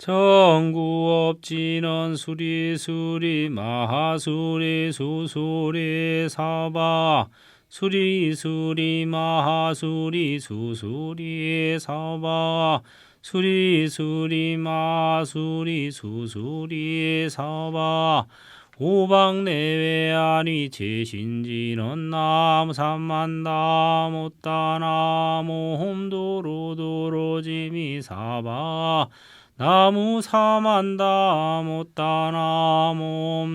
정구업진원 수리수리 마하수리 수수리 사바 수리수리 마하수리 수수리 사바 수리수리 마하수리 수수리 사바 오방내외아니 제신진원 남삼만담 오따나무 홈도로도로지미 사바 나무 사만담 오따나무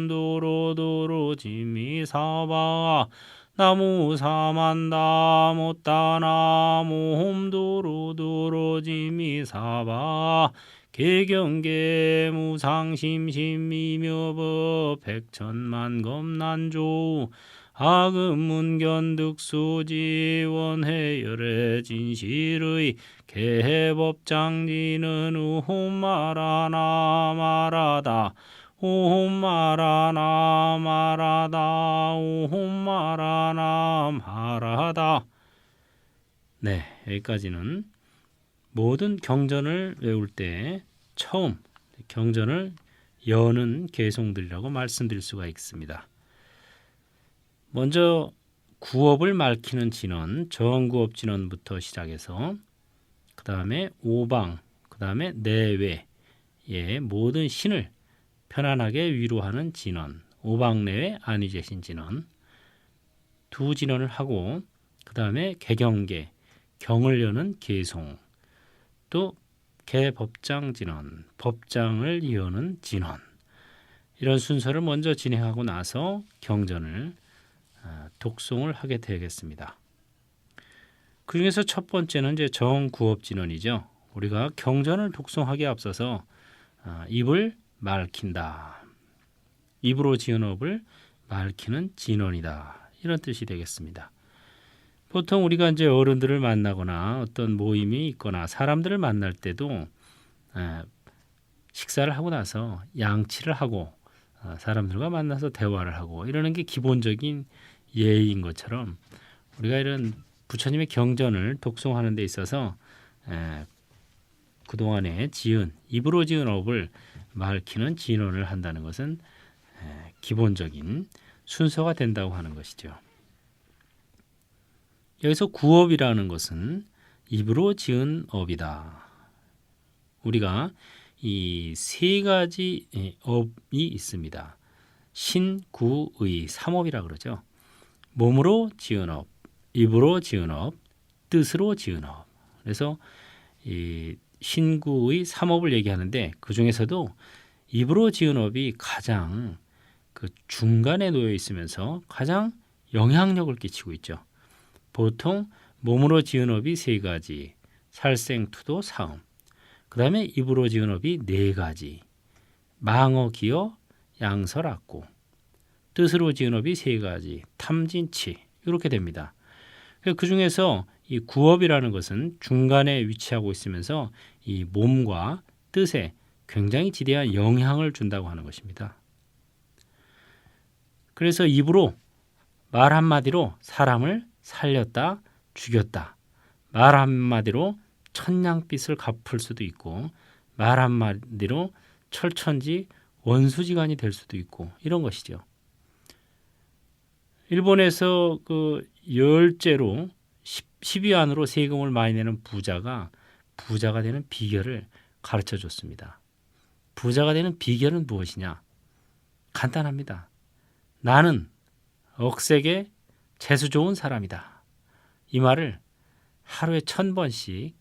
홈도로도로지미 사바 나무 사만담 오따나무 홈도로도로지미 사바 개경계 무상심심미묘법 백천만검난조 악음문견득소지 원해열의 진실의 개법장지는 우홈마라나 마라다 우홈마라나 마라다 우홈마라나 마라다. 네, 여기까지는 모든 경전을 외울 때 처음 경전을 여는 개송들이라고 말씀드릴 수가 있습니다. 먼저 구업을 밝히는 진언, 정구업 진언부터 시작해서 그 다음에 오방, 그 다음에 내외의 모든 신을 편안하게 위로하는 진언, 오방내외 안위제신 진언 두 진언을 하고 그 다음에 개경계, 경을 여는 개송, 또 개법장 진언, 법장을 이어는 진언, 이런 순서를 먼저 진행하고 나서 경전을 독송을 하게 되겠습니다. 그 중에서 첫 번째는 이제 정구업 진언이죠. 우리가 경전을 독송하기에 앞서서 입을 밝힌다, 입으로 지은 업을 밝히는 진언이다, 이런 뜻이 되겠습니다. 보통 우리가 이제 어른들을 만나거나 어떤 모임이 있거나 사람들을 만날 때도 식사를 하고 나서 양치를 하고 사람들과 만나서 대화를 하고 이러는 게 기본적인 예의인 것처럼 우리가 이런 부처님의 경전을 독송하는 데 있어서 그동안에 지은 입으로 지은 업을 밝히는 진언을 한다는 것은 기본적인 순서가 된다고 하는 것이죠. 여기서 구업이라는 것은 입으로 지은 업이다. 우리가 이 세 가지 업이 있습니다. 신구의 삼업이라고 그러죠. 몸으로 지은 업, 입으로 지은 업, 뜻으로 지은 업. 그래서 이 신구의 삼업을 얘기하는데 그 중에서도 입으로 지은 업이 가장 그 중간에 놓여 있으면서 가장 영향력을 끼치고 있죠. 보통 몸으로 지은 업이 세 가지, 살생투도 사음, 그 다음에 입으로 지은 업이 네 가지, 망어 기어 양설악고, 뜻으로 지은 업이 세 가지, 탐진치, 이렇게 됩니다. 그 중에서 이 구업이라는 것은 중간에 위치하고 있으면서 이 몸과 뜻에 굉장히 지대한 영향을 준다고 하는 것입니다. 그래서 입으로 말 한마디로 사람을 살렸다, 죽였다. 말 한마디로 천냥빚을 갚을 수도 있고 말 한마디로 철천지 원수지간이 될 수도 있고 이런 것이죠. 일본에서 그 열째로 10위안으로 세금을 많이 내는 부자가 되는 비결을 가르쳐 줬습니다. 부자가 되는 비결은 무엇이냐? 간단합니다. 나는 억세게 재수 좋은 사람이다. 이 말을 하루에 1000번씩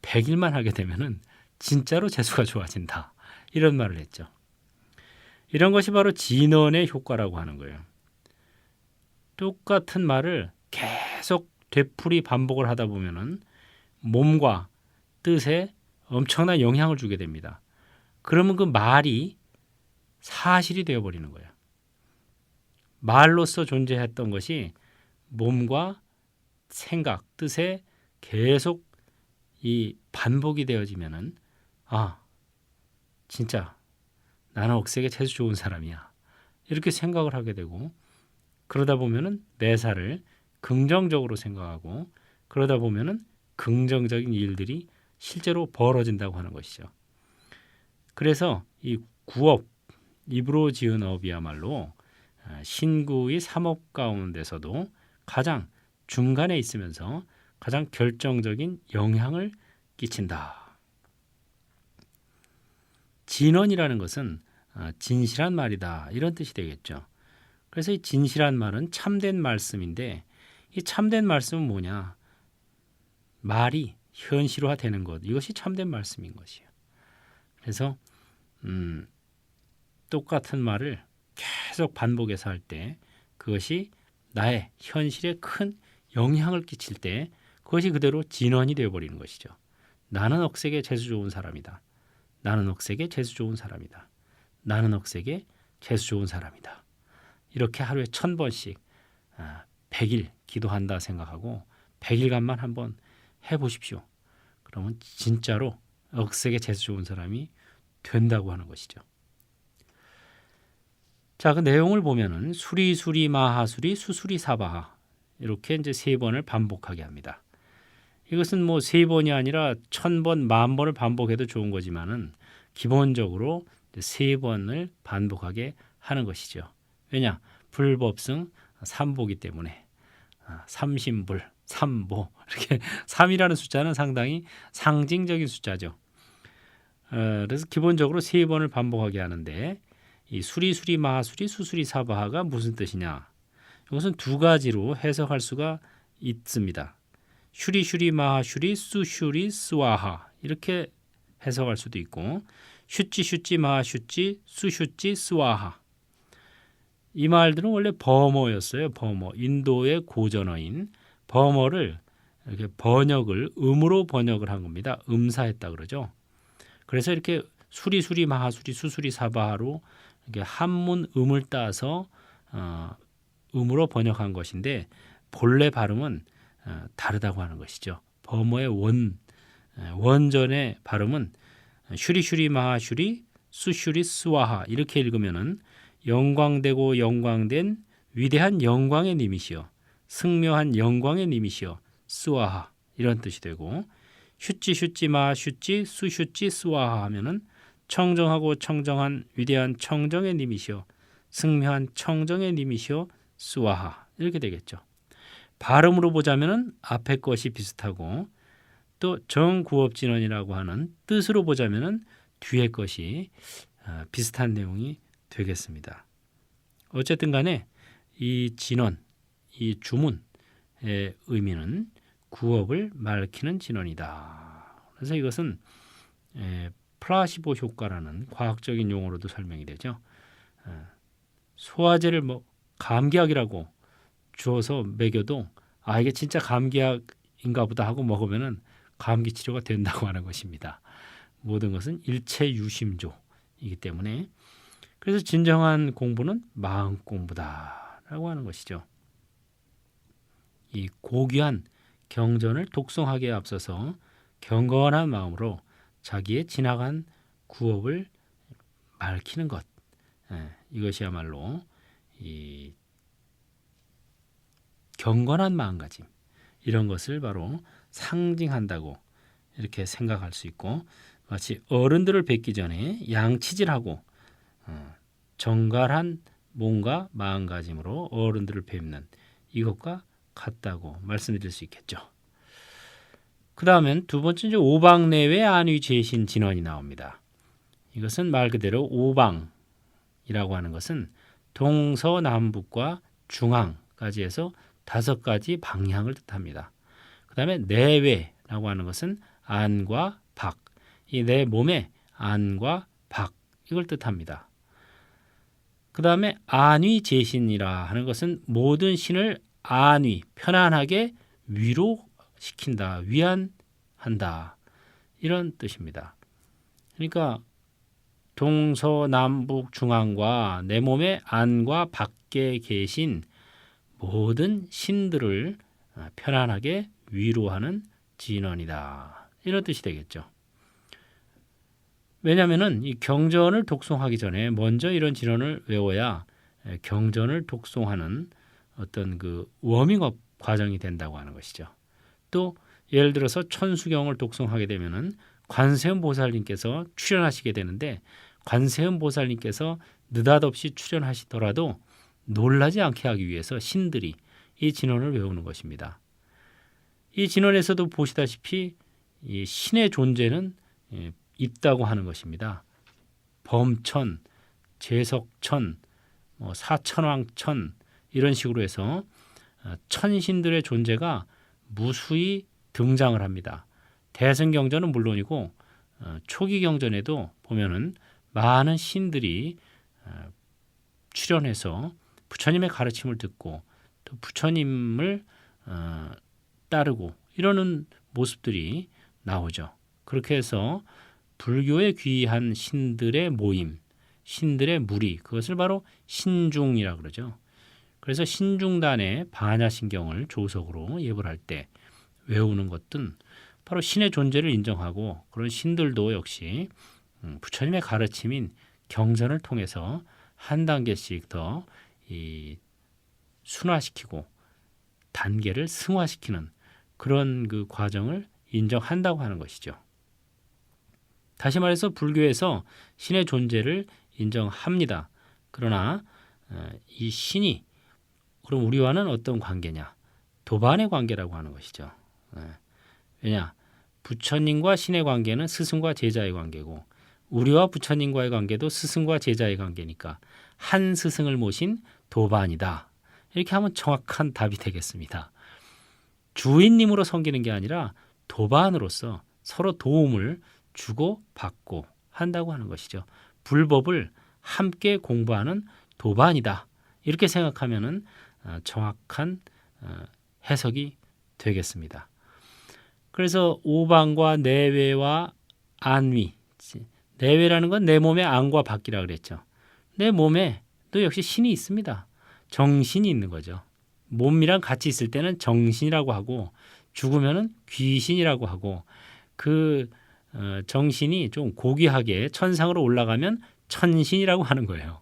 100일만 하게 되면은 진짜로 재수가 좋아진다. 이런 말을 했죠. 이런 것이 바로 진언의 효과라고 하는 거예요. 똑같은 말을 계속 되풀이 반복을 하다 보면은 몸과 뜻에 엄청난 영향을 주게 됩니다. 그러면 그 말이 사실이 되어버리는 거예요. 말로서 존재했던 것이 몸과 생각, 뜻에 계속 이 반복이 되어지면은 진짜 나는 억세게 재수 좋은 사람이야. 이렇게 생각을 하게 되고 그러다 보면은 매사를 긍정적으로 생각하고 그러다 보면은 긍정적인 일들이 실제로 벌어진다고 하는 것이죠. 그래서 이 구업, 입으로 지은 업이야말로 신구의 삼업 가운데서도 가장 중간에 있으면서 가장 결정적인 영향을 끼친다. 진언이라는 것은 진실한 말이다 이런 뜻이 되겠죠. 그래서 이 진실한 말은 참된 말씀인데 이 참된 말씀은 뭐냐? 말이 현실화되는 것, 이것이 참된 말씀인 것이에요. 그래서 똑같은 말을 계속 반복해서 할 때 그것이 나의 현실에 큰 영향을 끼칠 때 그것이 그대로 진언이 되어버리는 것이죠. 나는 억색에 재수 좋은 사람이다. 나는 억색에 재수 좋은 사람이다. 나는 억색에 재수 좋은 사람이다. 이렇게 하루에 1000번씩 100일 기도한다 생각하고 100일간만 한번 해보십시오. 그러면 진짜로 억색에 재수 좋은 사람이 된다고 하는 것이죠. 자, 그 내용을 보면은 수리수리 마하수리 수수리 사바하 이렇게 이제 3번을 반복하게 합니다. 이것은 뭐 3번이 아니라 1000번, 10,000번을 반복해도 좋은 거지만은 기본적으로 3번을 반복하게 하는 것이죠. 왜냐? 불법승 삼보기 때문에 삼신불, 삼보 이렇게 3이라는 숫자는 상당히 상징적인 숫자죠. 그래서 기본적으로 3번을 반복하게 하는데 이 수리수리 마하수리 수수리 사바하가 무슨 뜻이냐? 이것은 두 가지로 해석할 수가 있습니다. 슈리슈리 마하슈리 수슈리 스와하 이렇게 해석할 수도 있고 슈찌 마하슈찌 수슈찌 스와하 이 말들은 원래 버머였어요. 버머, 인도의 고전어인 버머를 이렇게 번역을 음으로 번역을 한 겁니다. 음사했다 그러죠. 그래서 이렇게 수리수리 마하수리 수수리 사바하로 이렇게 한문 음을 따서 음으로 번역한 것인데 본래 발음은 다르다고 하는 것이죠. 버머의 원전의 발음은 슈리슈리 마하슈리 수슈리 스와하 이렇게 읽으면은 영광되고 영광된 위대한 영광의 님이시여 승묘한 영광의 님이시여 스와하 이런 뜻이 되고 슈찌 마하슈찌 수슈찌 스와하 하면은 청정하고 청정한 위대한 청정의 님이시여 승묘한 청정의 님이시여 스와하 이렇게 되겠죠. 발음으로 보자면은 앞에 것이 비슷하고 또 정구업진언이라고 하는 뜻으로 보자면은 뒤에 것이 비슷한 내용이 되겠습니다. 어쨌든 간에 이 진언, 이 주문의 의미는 구업을 밝히는 진언이다. 그래서 이것은 플라시보 효과라는 과학적인 용어로도 설명이 되죠. 소화제를 뭐 감기약이라고 주어서 먹여도 이게 진짜 감기약인가 보다 하고 먹으면은 감기 치료가 된다고 하는 것입니다. 모든 것은 일체 유심조이기 때문에 그래서 진정한 공부는 마음 공부다라고 하는 것이죠. 이 고귀한 경전을 독송하기에 앞서서 경건한 마음으로 자기의 지나간 구업을 밝히는 것, 이것이야말로 이 경건한 마음가짐 이런 것을 바로 상징한다고 이렇게 생각할 수 있고 마치 어른들을 뵙기 전에 양치질하고 정갈한 몸과 마음가짐으로 어른들을 뵙는 이것과 같다고 말씀드릴 수 있겠죠. 그 다음엔 두 번째 이제 오방내외 안위제신 진언이 나옵니다. 이것은 말 그대로 오방이라고 하는 것은 동서남북과 중앙까지 해서 5가지 방향을 뜻합니다. 그 다음에 내외라고 하는 것은 안과 밖, 이 내 몸의 안과 밖 이걸 뜻합니다. 그 다음에 안위제신이라 하는 것은 모든 신을 안위, 편안하게 위로시킨다, 위안한다 이런 뜻입니다. 그러니까 동서남북 중앙과 내 몸의 안과 밖에 계신 모든 신들을 편안하게 위로하는 진언이다. 이런 뜻이 되겠죠. 왜냐하면은 이 경전을 독송하기 전에 먼저 이런 진언을 외워야 경전을 독송하는 어떤 그 워밍업 과정이 된다고 하는 것이죠. 또 예를 들어서 천수경을 독송하게 되면은 관세음 보살님께서 출연하시게 되는데 관세음 보살님께서 느닷없이 출연하시더라도 놀라지 않게 하기 위해서 신들이 이 진언을 외우는 것입니다. 이 진언에서도 보시다시피 이 신의 존재는 있다고 하는 것입니다. 범천, 제석천, 사천왕천 이런 식으로 해서 천신들의 존재가 무수히 등장을 합니다. 대승경전은 물론이고 초기 경전에도 보면은 많은 신들이 출연해서 부처님의 가르침을 듣고 또 부처님을 따르고 이러는 모습들이 나오죠. 그렇게 해서 불교에 귀한 신들의 모임, 신들의 무리, 그것을 바로 신중이라고 그러죠. 그래서 신중단의 반야신경을 조석으로 예불할 때 외우는 것은 바로 신의 존재를 인정하고 그런 신들도 역시 부처님의 가르침인 경전을 통해서 한 단계씩 더 순화시키고 단계를 승화시키는 그런 그 과정을 인정한다고 하는 것이죠. 다시 말해서 불교에서 신의 존재를 인정합니다. 그러나 이 신이 그럼 우리와는 어떤 관계냐? 도반의 관계라고 하는 것이죠. 왜냐? 부처님과 신의 관계는 스승과 제자의 관계고 우리와 부처님과의 관계도 스승과 제자의 관계니까 한 스승을 모신 도반이다. 이렇게 하면 정확한 답이 되겠습니다. 주인님으로 섬기는 게 아니라 도반으로서 서로 도움을 주고 받고 한다고 하는 것이죠. 불법을 함께 공부하는 도반이다. 이렇게 생각하면은 정확한 해석이 되겠습니다. 그래서 오방과 내외와 안위, 내외라는 건 내 몸의 안과 밖이라 그랬죠. 내 몸에도 역시 신이 있습니다. 정신이 있는 거죠. 몸이랑 같이 있을 때는 정신이라고 하고 죽으면은 귀신이라고 하고 그 정신이 좀 고귀하게 천상으로 올라가면 천신이라고 하는 거예요.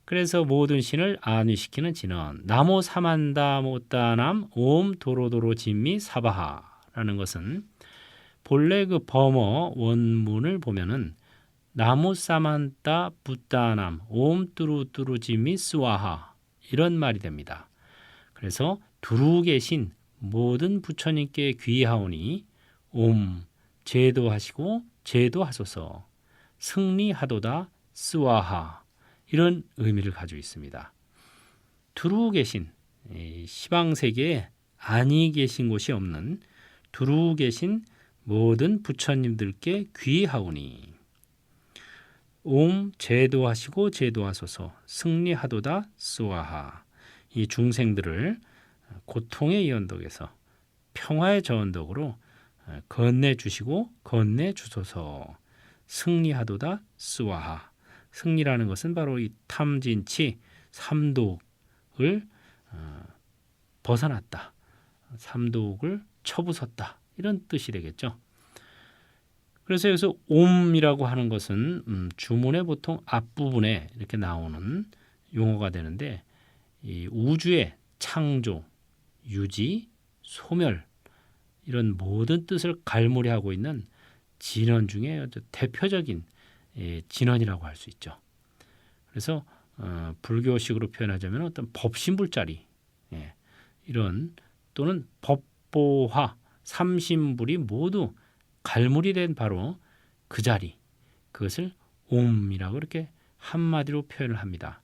그래서 모든 신을 안위시키는 진언 나모 사만다 모따남 옴 도로도로 진미 사바하라는 것은 본래 그 범어 원문을 보면은 나무 사만다 부따남 옴 뚜루뚜루 진미 스와하 이런 말이 됩니다. 그래서 두루 계신 모든 부처님께 귀하오니 옴 제도하시고 제도하소서 승리하도다 스와하 이런 의미를 가지고 있습니다. 두루 계신 시방세계에 안이 계신 곳이 없는 두루 계신 모든 부처님들께 귀하오니 옴 제도하시고 제도하소서 승리하도다 스와하 이 중생들을 고통의 이 언덕에서 평화의 저 언덕으로 건네주시고 건네주소서 승리하도다 스와하 승리라는 것은 바로 이 탐진치 삼독을 벗어났다. 삼독을 쳐부쉈다. 이런 뜻이 되겠죠. 그래서 여기서 옴이라고 하는 것은 주문의 보통 앞부분에 이렇게 나오는 용어가 되는데 이 우주의 창조, 유지, 소멸 이런 모든 뜻을 갈무리하고 있는 진언 중에 대표적인 진언이라고 할 수 있죠. 그래서 불교식으로 표현하자면 어떤 법신불자리 이런 또는 법보화, 삼신불이 모두 갈무리된 바로 그 자리 그것을 옴이라고 이렇게 한마디로 표현을 합니다.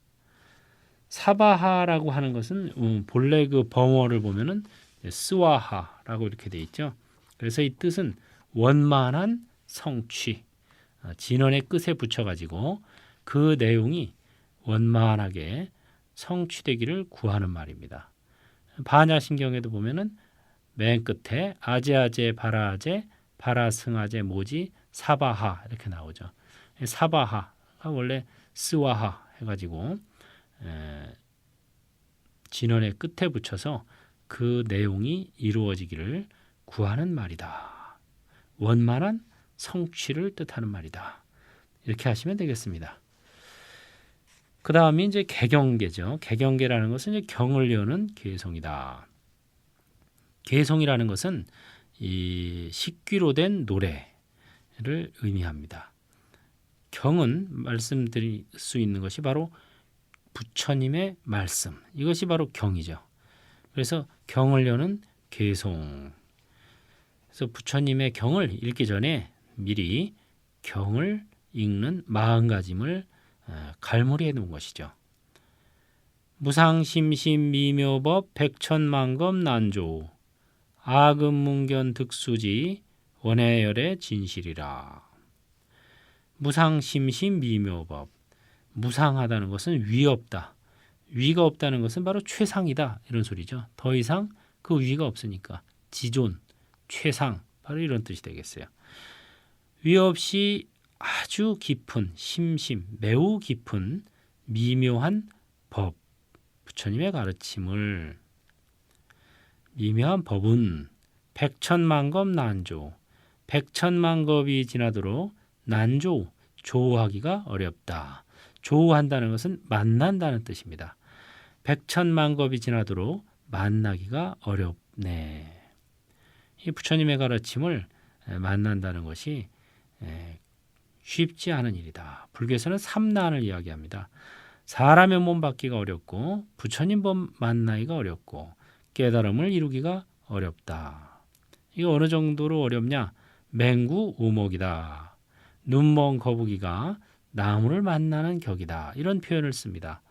사바하라고 하는 것은 본래 그 범어를 보면은 스와하라고 이렇게 돼 있죠. 그래서 이 뜻은 원만한 성취 진언의 끝에 붙여가지고 그 내용이 원만하게 성취되기를 구하는 말입니다. 반야신경에도 보면은 맨 끝에 아제아제 바라아제 바라승아제 모지 사바하 이렇게 나오죠. 사바하가 원래 스와하 해가지고 진언의 끝에 붙여서 그 내용이 이루어지기를 구하는 말이다. 원만한 성취를 뜻하는 말이다. 이렇게 하시면 되겠습니다. 그 다음이 이제 개경계죠. 개경계라는 것은 이제 경을 여는 개성이다. 개성이라는 것은 이 식귀로 된 노래를 의미합니다. 경은 말씀드릴 수 있는 것이 바로 부처님의 말씀, 이것이 바로 경이죠. 그래서 경을 여는 개송. 그래서 부처님의 경을 읽기 전에 미리 경을 읽는 마음가짐을 갈무리해 놓은 것이죠. 무상심심미묘법 백천만검 난조 아금문견 득수지 원해열의 진실이라. 무상심심미묘법, 무상하다는 것은 위 없다. 위가 없다는 것은 바로 최상이다, 이런 소리죠. 더 이상 그 위가 없으니까 지존, 최상, 바로 이런 뜻이 되겠어요. 위 없이 아주 깊은 심심, 매우 깊은 미묘한 법, 부처님의 가르침을, 미묘한 법은 백천만검 난조, 백천만겁이 지나도록 난조, 조우하기가 어렵다. 조우한다는 것은 만난다는 뜻입니다. 백천만겁이 지나도록 만나기가 어렵네. 이 부처님의 가르침을 만난다는 것이 쉽지 않은 일이다. 불교에서는 삼난을 이야기합니다. 사람의 몸 받기가 어렵고 부처님 몸 만나기가 어렵고 깨달음을 이루기가 어렵다. 이거 어느 정도로 어렵냐? 맹구 우목이다. 눈먼 거북이가 나무를 만나는 격이다. 이런 표현을 씁니다.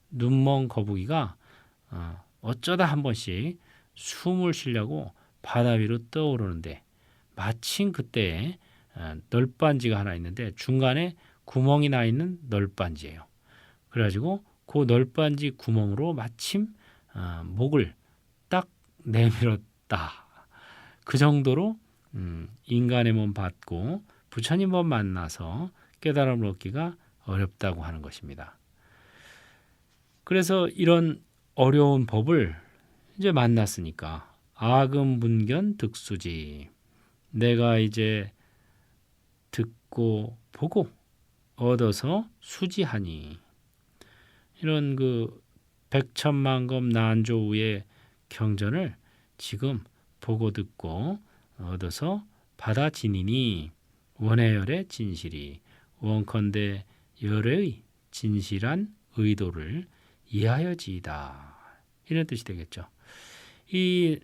눈먼 거북이가 어쩌다 한 번씩 숨을 쉬려고 바다 위로 떠오르는데 마침 그때에 널빤지가 하나 있는데 중간에 구멍이 나 있는 널빤지예요. 그래가지고 그 널빤지 구멍으로 마침 목을 딱 내밀었다. 그 정도로 인간의 몸 받고 부처님 몸 만나서 깨달음을 얻기가 어렵다고 하는 것입니다. 그래서 이런 어려운 법을 이제 만났으니까 아금문견 득수지, 내가 이제 듣고 보고 얻어서 수지하니, 이런 그 백천만검 난조의 경전을 지금 보고 듣고 얻어서 받아지니니 원해열의 진실이, 원컨대 열의 진실한 의도를 이하여지이다. 이런 뜻이 되겠죠. 이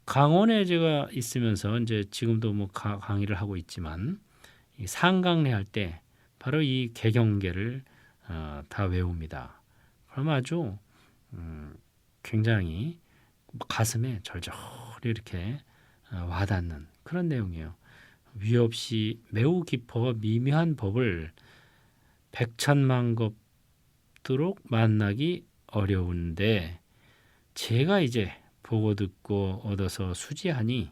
강원에 제가 있으면서 이제 지금도 뭐 강의를 하고 있지만 이 상강례 할 때 바로 이 개경계를 다 외웁니다. 그럼 아주 굉장히 가슴에 절절히 이렇게 와닿는 그런 내용이에요. 위 없이 매우 깊어 미묘한 법을 백천만겁도록 만나기 어려운데 제가 이제 보고 듣고 얻어서 수지하니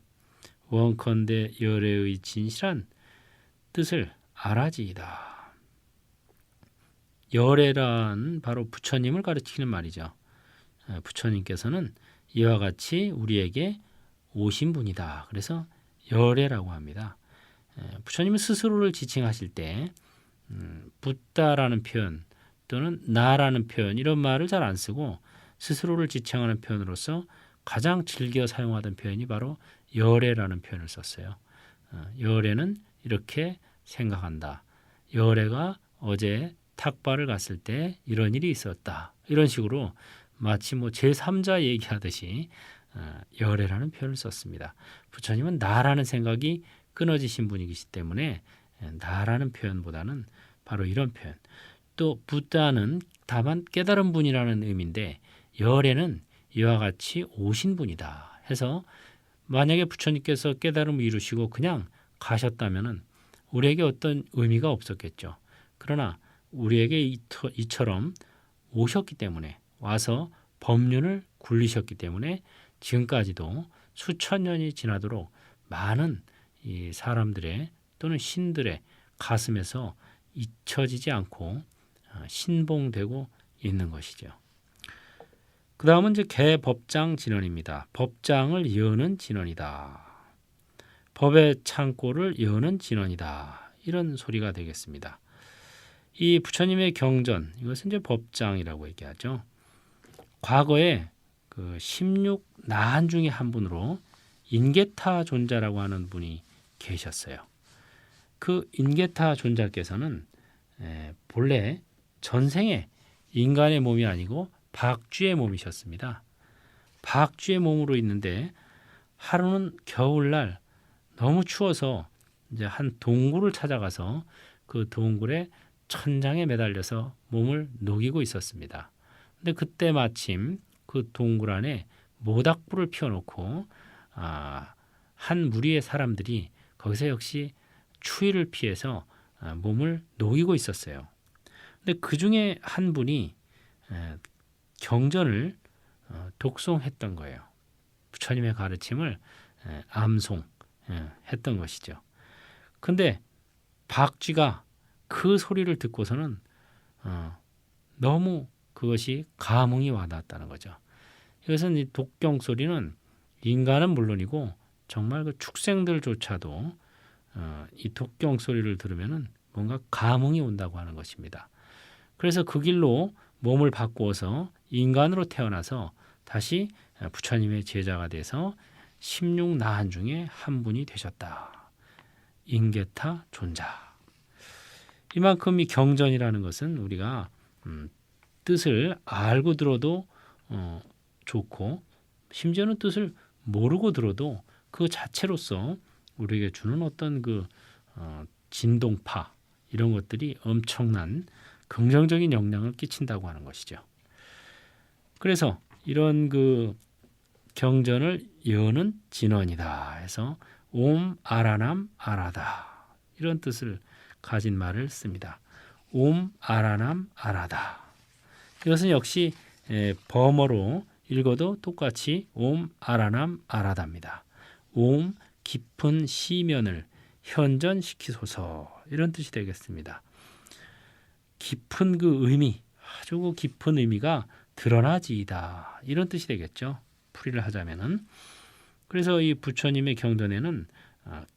원컨대 열애의 진실한 뜻을 알아지이다. 열애란 바로 부처님을 가르치는 말이죠. 부처님께서는 이와 같이 우리에게 오신 분이다. 그래서 열애라고 합니다. 부처님은 스스로를 지칭하실 때 붓다라는 표현 또는 나라는 표현, 이런 말을 잘 안 쓰고 스스로를 지칭하는 표현으로서 가장 즐겨 사용하던 표현이 바로 열애라는 표현을 썼어요. 열애는 이렇게 생각한다. 열애가 어제 탁발을 갔을 때 이런 일이 있었다. 이런 식으로 마치 뭐 제3자 얘기하듯이 열애라는 표현을 썼습니다. 부처님은 나라는 생각이 끊어지신 분이기 때문에 나라는 표현보다는 바로 이런 표현. 또 붓다는 다만 깨달은 분이라는 의미인데 열애는 이와 같이 오신 분이다 해서 만약에 부처님께서 깨달음을 이루시고 그냥 가셨다면 우리에게 어떤 의미가 없었겠죠. 그러나 우리에게 이처럼 오셨기 때문에, 와서 법륜을 굴리셨기 때문에 지금까지도 수천 년이 지나도록 많은 이 사람들의 또는 신들의 가슴에서 잊혀지지 않고 신봉되고 있는 것이죠. 그 다음은 이제 개법장 진언입니다. 법장을 여는 진언이다. 법의 창고를 여는 진언이다. 이런 소리가 되겠습니다. 이 부처님의 경전, 이것은 이제 법장이라고 얘기하죠. 과거에 그 16나한 중에 한 분으로 인게타 존자라고 하는 분이 계셨어요. 그 인게타 존자께서는 본래 전생에 인간의 몸이 아니고 박쥐의 몸이셨습니다. 박쥐의 몸으로 있는데 하루는 겨울날 너무 추워서 이제 한 동굴을 찾아가서 그 동굴의 천장에 매달려서 몸을 녹이고 있었습니다. 근데 그때 마침 그 동굴 안에 모닥불을 피워놓고 한 무리의 사람들이 거기서 역시 추위를 피해서 몸을 녹이고 있었어요. 근데 그 중에 한 분이 경전을 독송했던 거예요. 부처님의 가르침을 암송했던 것이죠. 근데 박쥐가 그 소리를 듣고서는 너무 그것이 감흥이 와닿았다는 거죠. 이것은 이 독경 소리는 인간은 물론이고 정말 그 축생들조차도 이 독경 소리를 들으면은 뭔가 감흥이 온다고 하는 것입니다. 그래서 그 길로 몸을 바꾸어서 인간으로 태어나서 다시 부처님의 제자가 돼서 16나한 중에 한 분이 되셨다. 인게타 존자. 이만큼 이 경전이라는 것은 우리가 뜻을 알고 들어도 좋고 심지어는 뜻을 모르고 들어도 그 자체로서 우리에게 주는 어떤 그 진동파 이런 것들이 엄청난 긍정적인 영향을 끼친다고 하는 것이죠. 그래서 이런 그 경전을 여는 진언이다 해서 옴 아라남 아라다 이런 뜻을 가진 말을 씁니다. 옴 아라남 아라다. 이것은 역시 범어로 읽어도 똑같이 옴 아라남 아라다입니다. 옴 깊은 시면을 현전시키소서 이런 뜻이 되겠습니다. 깊은 그 의미, 아주 그 깊은 의미가 드러나지이다 이런 뜻이 되겠죠. 풀이를 하자면은. 그래서 이 부처님의 경전에는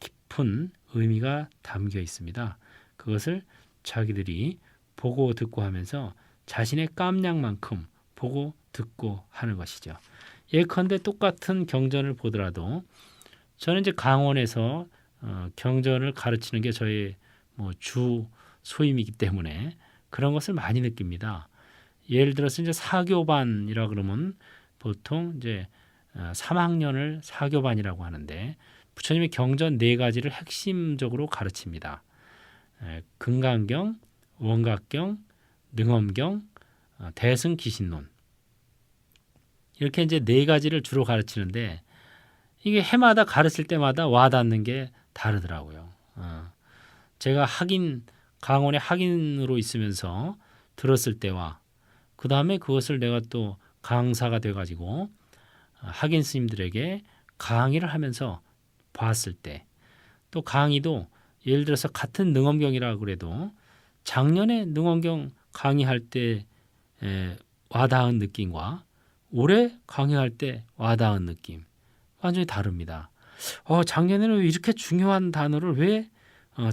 깊은 의미가 담겨 있습니다. 그것을 자기들이 보고 듣고 하면서 자신의 깜냥만큼 보고 듣고 하는 것이죠. 예컨대 똑같은 경전을 보더라도 저는 이제 강원에서 경전을 가르치는 게 저의 주 소임이기 때문에 그런 것을 많이 느낍니다. 예를 들어서 이제 사교반이라 그러면 보통 이제 3학년을 사교반이라고 하는데 부처님의 경전 4가지를 핵심적으로 가르칩니다. 금강경, 원각경, 능엄경, 대승기신론 이렇게 이제 4가지를 주로 가르치는데 이게 해마다 가르칠 때마다 와닿는 게 다르더라고요. 제가 강원의 학인으로 있으면서 들었을 때와 그 다음에 그것을 내가 또 강사가 돼가지고 학인 스님들에게 강의를 하면서 봤을 때 또 강의도 예를 들어서 같은 능엄경이라 그래도 작년에 능엄경 강의할 때 와닿은 느낌과 올해 강의할 때 와닿은 느낌 완전히 다릅니다. 작년에는 이렇게 중요한 단어를 왜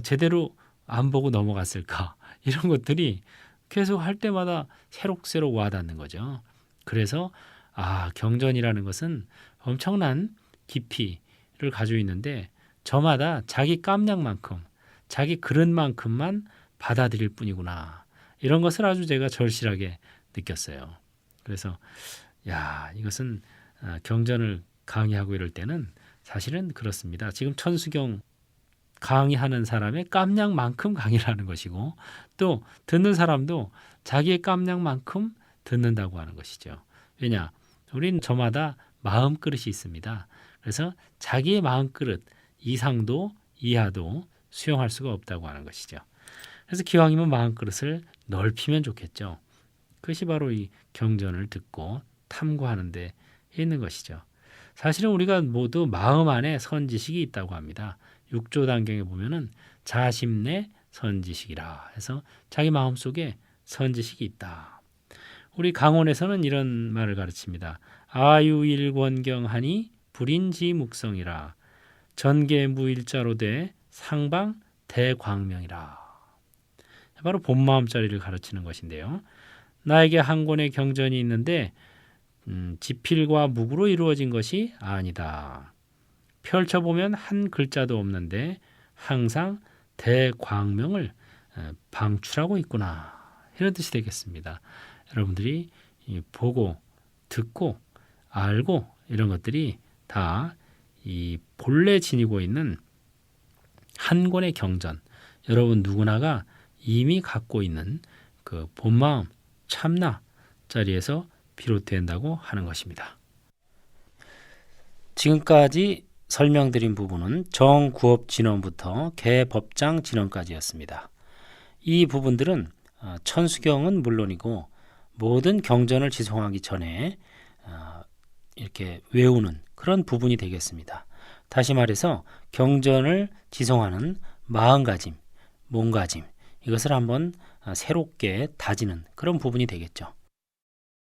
제대로 안 보고 넘어갔을까? 이런 것들이 계속 할 때마다 새록새록 와닿는 거죠. 그래서 경전이라는 것은 엄청난 깊이를 가지고 있는데 저마다 자기 깜냥만큼 자기 그릇만큼만 받아들일 뿐이구나. 이런 것을 아주 제가 절실하게 느꼈어요. 그래서 이것은 경전을 강의하고 이럴 때는 사실은 그렇습니다. 지금 천수경 강의하는 사람의 깜냥만큼 강의를 하는 것이고 또 듣는 사람도 자기의 깜냥만큼 듣는다고 하는 것이죠. 왜냐? 우린 저마다 마음그릇이 있습니다. 그래서 자기의 마음그릇 이상도 이하도 수용할 수가 없다고 하는 것이죠. 그래서 기왕이면 마음그릇을 넓히면 좋겠죠. 그것이 바로 이 경전을 듣고 탐구하는 데 있는 것이죠. 사실은 우리가 모두 마음 안에 선지식이 있다고 합니다. 6조 단경에 보면은 자심내 선지식이라 해서 자기 마음속에 선지식이 있다. 우리 강원에서는 이런 말을 가르칩니다. 아유일권경하니 불인지묵성이라 전계무일자로 돼 상방 대광명이라. 바로 본마음자리를 가르치는 것인데요. 나에게 한 권의 경전이 있는데 지필과 묵으로 이루어진 것이 아니다. 펼쳐보면 한 글자도 없는데 항상 대광명을 방출하고 있구나. 이런 뜻이 되겠습니다. 여러분들이 보고 듣고 알고 이런 것들이 다 이 본래 지니고 있는 한 권의 경전, 여러분 누구나가 이미 갖고 있는 그 본마음 참나 자리에서 비롯된다고 하는 것입니다. 지금까지 설명드린 부분은 정구업 진언부터 개법장 진언까지였습니다. 이 부분들은 천수경은 물론이고 모든 경전을 지송하기 전에 이렇게 외우는 그런 부분이 되겠습니다. 다시 말해서 경전을 지송하는 마음가짐, 몸가짐 이것을 한번 새롭게 다지는 그런 부분이 되겠죠.